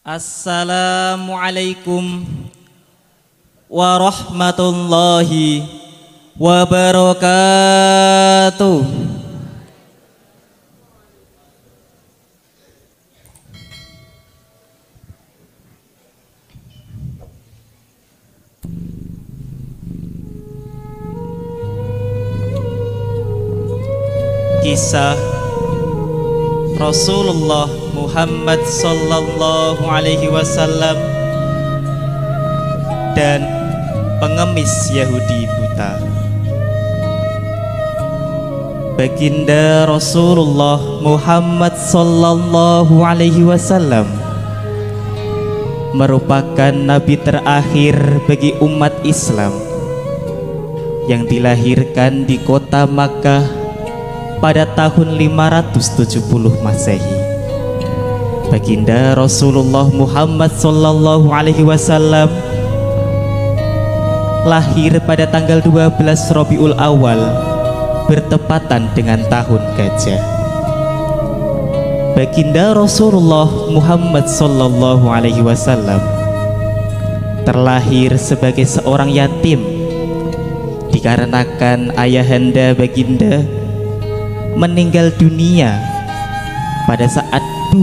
Assalamualaikum warahmatullahi wabarakatuh. Kisah Rasulullah Muhammad sallallahu alaihi wasallam dan pengemis Yahudi buta. Baginda Rasulullah Muhammad sallallahu alaihi wasallam merupakan nabi terakhir bagi umat Islam yang dilahirkan di kota Makkah pada tahun 570 Masehi. Baginda Rasulullah Muhammad sallallahu alaihi wasallam lahir pada tanggal 12 Rabiul Awal bertepatan dengan tahun gajah. Baginda Rasulullah Muhammad sallallahu alaihi wasallam terlahir sebagai seorang yatim dikarenakan ayahanda baginda meninggal dunia pada saat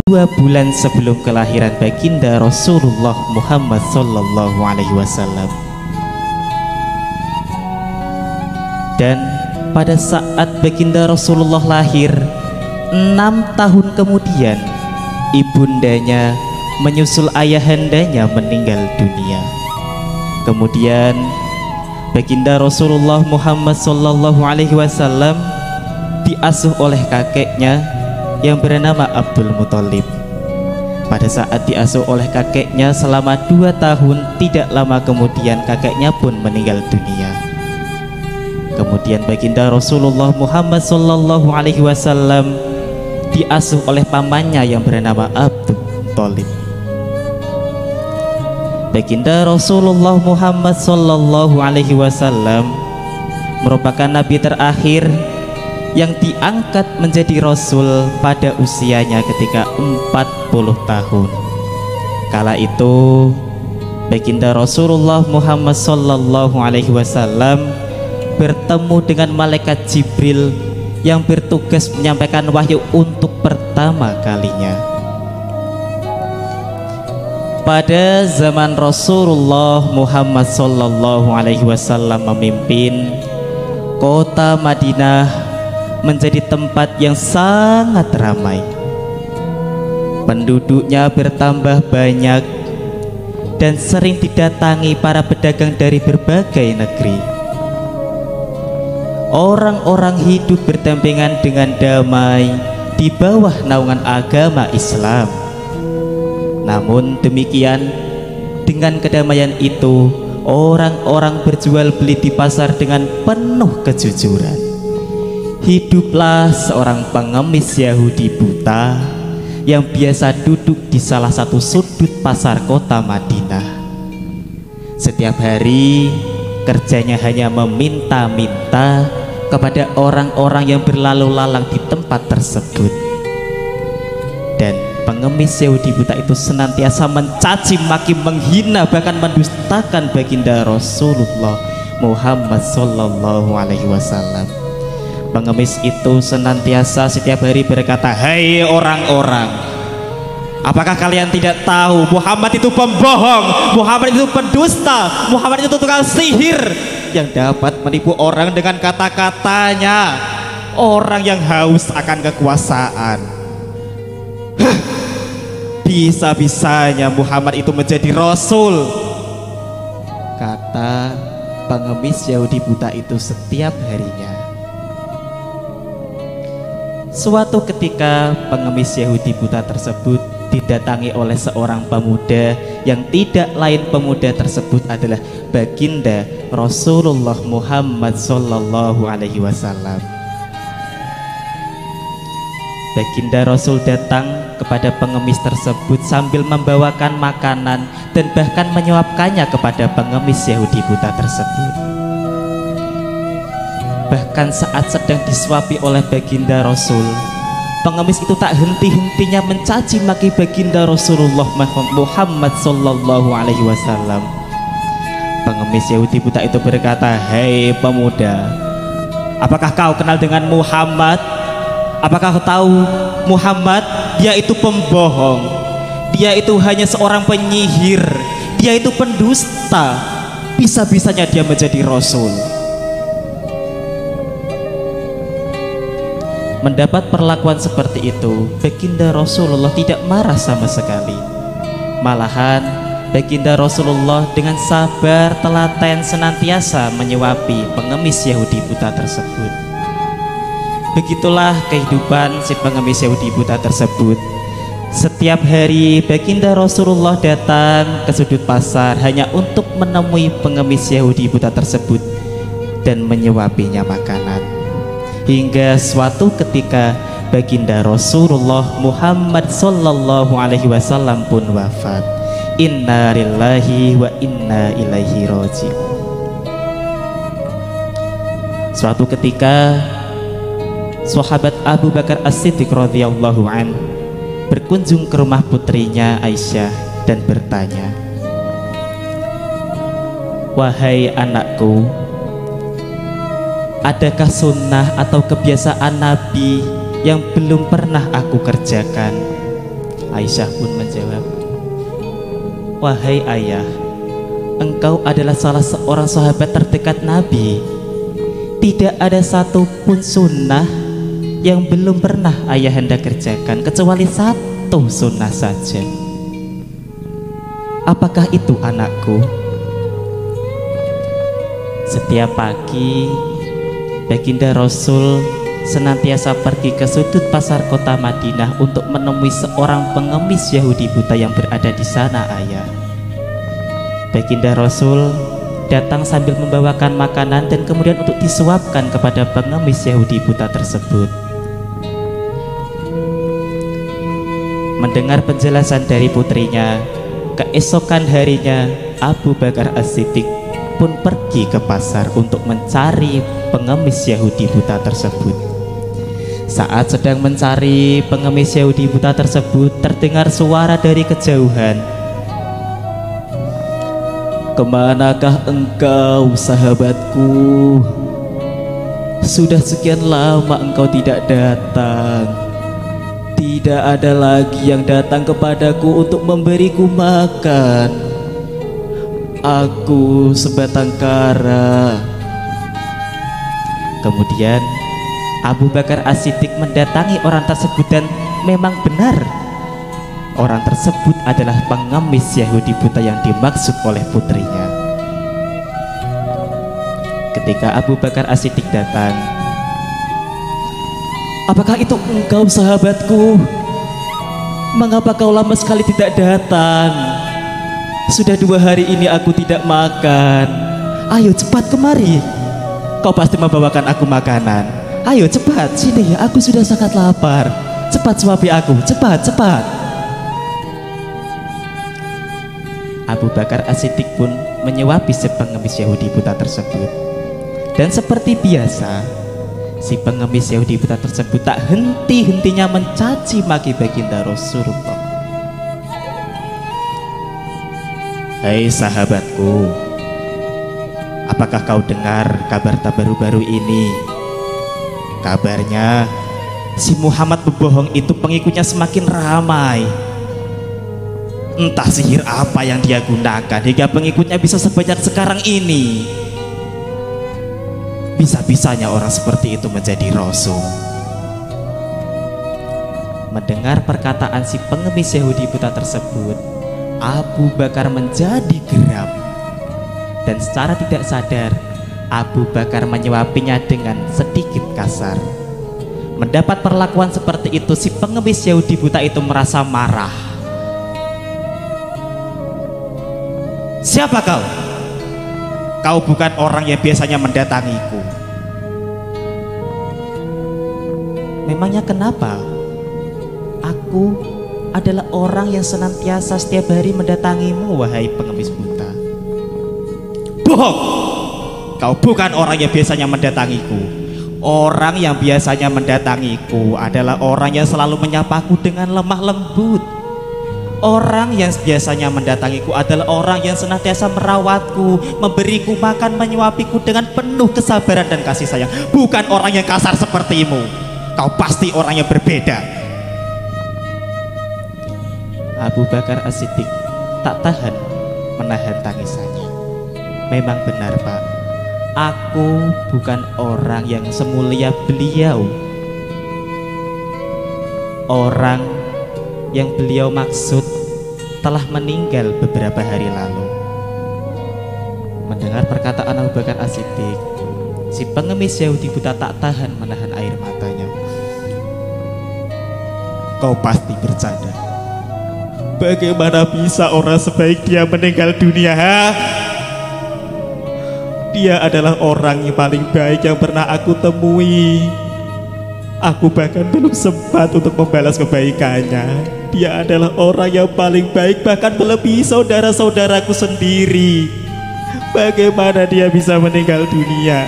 2 bulan sebelum kelahiran baginda Rasulullah Muhammad sallallahu alaihi wasallam. Dan pada saat baginda Rasulullah lahir, 6 tahun kemudian ibundanya menyusul ayahandanya meninggal dunia. Kemudian baginda Rasulullah Muhammad sallallahu alaihi wasallam diasuh oleh kakeknya yang bernama Abdul Muthalib. Pada saat diasuh oleh kakeknya selama 2 tahun, tidak lama kemudian kakeknya pun meninggal dunia. Kemudian baginda Rasulullah Muhammad sallallahu alaihi wasallam diasuh oleh pamannya yang bernama Abdul Muthalib. Baginda Rasulullah Muhammad sallallahu alaihi wasallam merupakan nabi terakhir yang diangkat menjadi rasul pada usianya ketika 40 tahun. Kala itu baginda Rasulullah Muhammad sallallahu alaihi wasallam bertemu dengan malaikat Jibril yang bertugas menyampaikan wahyu untuk pertama kalinya. Pada zaman Rasulullah Muhammad sallallahu alaihi wasallam memimpin, kota Madinah menjadi tempat yang sangat ramai. Penduduknya bertambah banyak dan sering didatangi para pedagang dari berbagai negeri. Orang-orang hidup berdampingan dengan damai di bawah naungan agama Islam. Namun demikian, dengan kedamaian itu, orang-orang berjual beli di pasar dengan penuh kejujuran. Hiduplah seorang pengemis Yahudi buta yang biasa duduk di salah satu sudut pasar kota Madinah. Setiap hari kerjanya hanya meminta-minta kepada orang-orang yang berlalu lalang di tempat tersebut. Dan pengemis Yahudi buta itu senantiasa mencaci maki, menghina, bahkan mendustakan baginda Rasulullah Muhammad sallallahu alaihi wasallam. Pengemis itu senantiasa setiap hari berkata, "Hai orang-orang, apakah kalian tidak tahu Muhammad itu pembohong, Muhammad itu pendusta, Muhammad itu tukang sihir yang dapat menipu orang dengan kata-katanya, orang yang haus akan kekuasaan. Bisa-bisanya Muhammad itu menjadi rasul," kata pengemis Yahudi buta itu setiap harinya. Suatu ketika pengemis Yahudi buta tersebut didatangi oleh seorang pemuda yang tidak lain pemuda tersebut adalah baginda Rasulullah Muhammad sallallahu alaihi wasallam. Baginda Rasul datang kepada pengemis tersebut sambil membawakan makanan dan bahkan menyuapkannya kepada pengemis Yahudi buta tersebut. Bahkan saat sedang disuapi oleh baginda Rasul, pengemis itu tak henti-hentinya mencaci maki baginda Rasulullah Muhammad sallallahu alaihi wasallam. Pengemis Yahudi buta itu berkata, "Hei pemuda, apakah kau kenal dengan Muhammad? Apakah kau tahu Muhammad? Dia itu pembohong. Dia itu hanya seorang penyihir. Dia itu pendusta. Bisa-bisanya dia menjadi rasul." Mendapat perlakuan seperti itu, baginda Rasulullah tidak marah sama sekali. Malahan baginda Rasulullah dengan sabar telaten senantiasa menyuapi pengemis Yahudi buta tersebut. Begitulah kehidupan si pengemis Yahudi buta tersebut. Setiap hari baginda Rasulullah datang ke sudut pasar hanya untuk menemui pengemis Yahudi buta tersebut dan menyuapinya makanan. Hingga suatu ketika baginda Rasulullah Muhammad sallallahu alaihi wasallam pun wafat. Inna lillahi wa inna ilaihi raji'un. Suatu ketika sahabat Abu Bakar As-Siddiq radhiyallahu an berkunjung ke rumah putrinya Aisyah dan bertanya, "Wahai anakku, adakah sunnah atau kebiasaan Nabi yang belum pernah aku kerjakan?" Aisyah pun menjawab, "Wahai ayah, engkau adalah salah seorang sahabat terdekat Nabi. Tidak ada satupun sunnah yang belum pernah ayahanda kerjakan kecuali satu sunnah saja. Apakah itu anakku?" Setiap pagi baginda Rasul senantiasa pergi ke sudut pasar kota Madinah untuk menemui seorang pengemis Yahudi buta yang berada di sana, ayah. Baginda Rasul datang sambil membawakan makanan dan kemudian untuk disuapkan kepada pengemis Yahudi buta tersebut. Mendengar penjelasan dari putrinya, keesokan harinya Abu Bakar As-Siddiq pun pergi ke pasar untuk mencari pengemis Yahudi buta tersebut. Saat sedang mencari pengemis Yahudi buta tersebut, terdengar suara dari kejauhan, "Kemanakah engkau, sahabatku? Sudah sekian lama engkau tidak datang. Tidak ada lagi yang datang kepadaku untuk memberiku makan. Aku sebatang kara." Kemudian Abu Bakar As-Siddiq mendatangi orang tersebut dan memang benar orang tersebut adalah pengemis Yahudi buta yang dimaksud oleh putrinya. Ketika Abu Bakar As-Siddiq datang, "Apakah itu engkau, sahabatku? Mengapa kau lama sekali tidak datang? Sudah 2 hari ini aku tidak makan. Ayo cepat kemari. Kau pasti membawakan aku makanan. Ayo cepat, sini, aku sudah sangat lapar. Cepat suapi aku, cepat, cepat." Abu Bakar As-Siddiq pun menyuapi si pengemis Yahudi buta tersebut. Dan seperti biasa, si pengemis Yahudi buta tersebut tak henti-hentinya mencaci maki baginda Rasulullah. "Hei sahabatku, apakah kau dengar kabar baru-baru ini? Kabarnya si Muhammad pembohong itu pengikutnya semakin ramai. Entah sihir apa yang dia gunakan hingga pengikutnya bisa sebanyak sekarang ini. Bisa-bisanya orang seperti itu menjadi rasul." Mendengar perkataan si pengemis Yahudi buta tersebut, Abu Bakar menjadi geram. Dan secara tidak sadar Abu Bakar menyuapinya dengan sedikit kasar. Mendapat perlakuan seperti itu, si pengemis Yahudi buta itu merasa marah. "Siapa kau? Kau bukan orang yang biasanya mendatangiku." "Memangnya kenapa? Aku adalah orang yang senantiasa setiap hari mendatangimu, wahai pengemis buta." "Bohong! Kau bukan orang yang biasanya mendatangiku. Orang yang biasanya mendatangiku adalah orang yang selalu menyapaku dengan lemah lembut. Orang yang biasanya mendatangiku adalah orang yang senantiasa merawatku, memberiku makan, menyuapiku dengan penuh kesabaran dan kasih sayang. Bukan orang yang kasar sepertimu. Kau pasti orang yang berbeda. Abu Bakar As-Siddiq tak tahan menahan tangisannya. Memang benar, Pak, aku bukan orang yang semulia beliau. Orang yang beliau maksud telah meninggal beberapa hari lalu. Mendengar perkataan Abu Bakar As-Siddiq, si pengemis Yahudi buta tak tahan menahan air matanya. Kau pasti bercanda. Bagaimana bisa orang sebaik dia meninggal dunia? Dia adalah orang yang paling baik yang pernah aku temui. Aku bahkan belum sempat untuk membalas kebaikannya. Dia adalah orang yang paling baik, bahkan melebihi saudara-saudaraku sendiri. Bagaimana dia bisa meninggal dunia?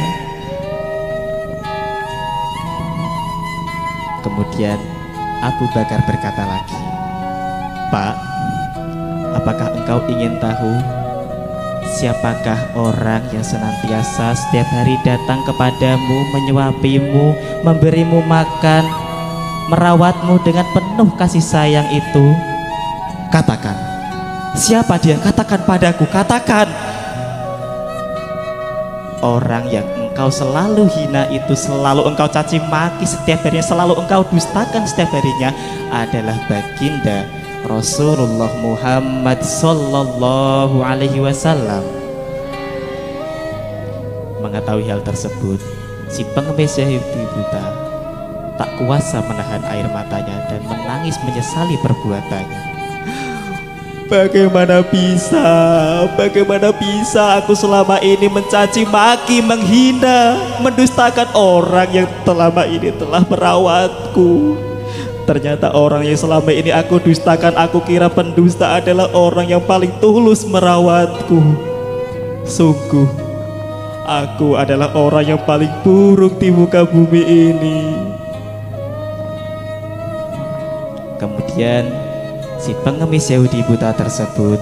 Kemudian Abu Bakar berkata lagi, Pak, apakah engkau ingin tahu siapakah orang yang senantiasa setiap hari datang kepadamu, menyuapimu, memberimu makan, merawatmu dengan penuh kasih sayang itu? Katakan, siapa dia? Katakan padaku, katakan. Orang yang engkau selalu hina itu, selalu engkau caci maki setiap harinya, selalu engkau dustakan setiap harinya adalah baginda Rasulullah Muhammad Sallallahu Alaihi Wasallam. Mengetahui hal tersebut, si pengemis Yahudi buta tak kuasa menahan air matanya dan menangis menyesali perbuatannya. Bagaimana bisa aku selama ini mencaci maki, menghina, mendustakan orang yang selama ini telah merawatku. Ternyata orang yang selama ini aku dustakan, aku kira pendusta, adalah orang yang paling tulus merawatku. Sungguh, aku adalah orang yang paling buruk di muka bumi ini. Kemudian si pengemis Yahudi buta tersebut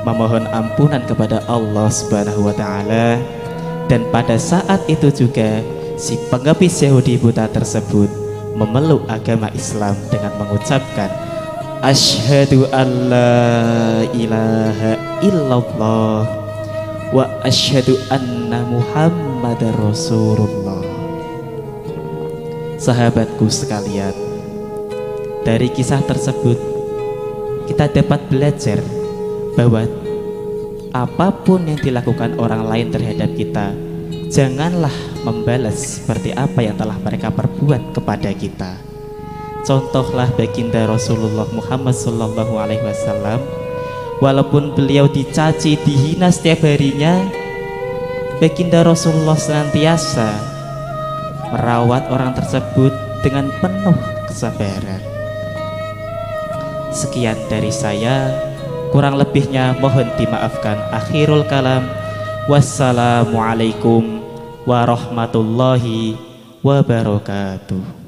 memohon ampunan kepada Allah Subhanahu wa Ta'ala, dan pada saat itu juga si pengemis Yahudi buta tersebut memeluk agama Islam dengan mengucapkan asyhadu alla ilaha illallah wa asyhadu anna muhammadar rasulullah. Sahabatku sekalian, dari kisah tersebut kita dapat belajar bahwa apapun yang dilakukan orang lain terhadap kita, janganlah membalas seperti apa yang telah mereka perbuat kepada kita. Contohlah baginda Rasulullah Muhammad Sallallahu Alaihi Wasallam. Walaupun beliau dicaci, dihina setiap harinya, baginda Rasulullah senantiasa merawat orang tersebut dengan penuh kesabaran. Sekian dari saya, kurang lebihnya mohon dimaafkan. Akhirul kalam, wassalamualaikum warahmatullahi wabarakatuh.